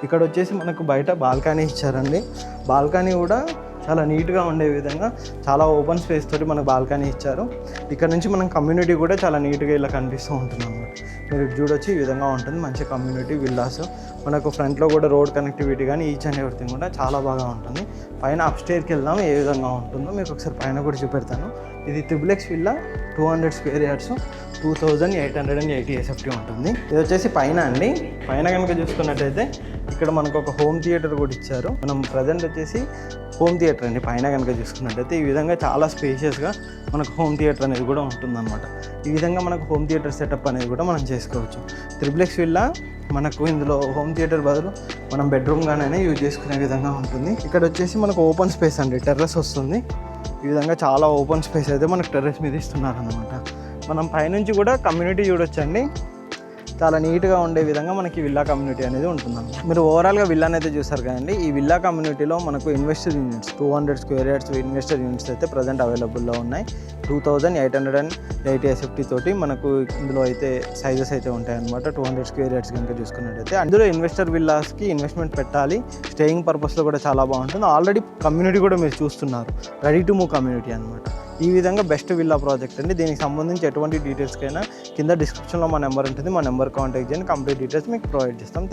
ఇక్కడ వచ్చేసి మనకు బయట బాల్కనీ ఇచ్చారండి. బాల్కనీ కూడా చాలా నీట్గా ఉండే విధంగా చాలా ఓపెన్ స్పేస్ తోటి మనకు బాల్కనీ ఇచ్చారు. ఇక్కడ నుంచి మనం కమ్యూనిటీ కూడా చాలా నీట్గా ఇలా కనిపిస్తూ ఉంటుంది అన్నమాట. మీరు చూడొచ్చు ఈ విధంగా ఉంటుంది, మంచి కమ్యూనిటీ విల్లాస్. మనకు ఫ్రంట్లో కూడా రోడ్ కనెక్టివిటీ కానీ ఈచ్ అండ్ ఎవ్రీథింగ్ కూడా చాలా బాగా ఉంటుంది. పైన అప్స్టేర్కి వెళ్దాం ఏ విధంగా ఉంటుందో మీకు ఒకసారి పైన కూడా చూపెడతాను. ఇది triple villa 200 square yards 2880 SFT ఉంటుంది. ఇది వచ్చేసి పైన అండి. పైన కనుక చూసుకున్నట్టయితే ఇక్కడ మనకు ఒక హోమ్ థియేటర్ కూడా ఇచ్చారు. మనం ప్రజెంట్ వచ్చేసి హోమ్ థియేటర్ అండి. పైన కనుక చూసుకున్నట్టయితే ఈ విధంగా చాలా స్పేషియస్గా మనకు హోమ్ థియేటర్ అనేది కూడా ఉంటుందన్నమాట. ఈ విధంగా మనకు హోమ్ థియేటర్ సెటప్ అనేది కూడా మనం చేసుకోవచ్చు. త్రిబుల్ విల్లా మనకు ఇందులో హోమ్ థియేటర్ బదులు మనం బెడ్రూమ్ గానే యూజ్ చేసుకునే విధంగా ఉంటుంది. ఇక్కడ వచ్చేసి మనకు ఓపెన్ స్పేస్ అండి, టెర్రస్ వస్తుంది. ఈ విధంగా చాలా ఓపెన్ స్పేస్ అయితే మనకు టెర్రస్ మీద ఇస్తున్నారన్నమాట. మనం పైనుంచి కూడా కమ్యూనిటీ చూడొచ్చండి. చాలా నీట్గా ఉండే విధంగా మనకి విల్లా కమ్యూనిటీ అనేది ఉంటుందన్నమాట. మీరు ఓవరాల్గా విల్లాని అయితే చూసారు కదండి. ఈ విల్లా కమ్యూనిటీలో మనకు investor units 200 square yards investor units అయితే ప్రజెంట్ అవైలబుల్లో ఉన్నాయి. 2880 SFT తోటి మనకు ఇందులో అయితే సైజెస్ అయితే ఉంటాయన్నమాట. 200 స్క్వేర్ యార్డ్స్ కనుక చూసుకున్నట్టయితే అందులో ఇన్వెస్టర్ విల్లాస్కి ఇన్వెస్ట్మెంట్ పెట్టాలి, స్టేయింగ్ పర్పస్లో కూడా చాలా బాగుంటుంది. ఆల్రెడీ కమ్యూనిటీ కూడా మీరు చూస్తున్నారు, రెడీ టు మూవ్ కమ్యూనిటీ అనమాట. ఈ విధంగా బెస్ట్ విల్లా ప్రాజెక్ట్ అండి. దీనికి సంబంధించి ఎటువంటి డీటెయిల్స్కైనా కింద డిస్క్రిప్షన్లో మా నెంబర్ ఉంటుంది, మా నెంబర్ కాంటాక్ట్ చేయండి. కంప్లీట్ డీటెయిల్స్ మీకు ప్రొవైడ్ చేస్తాం.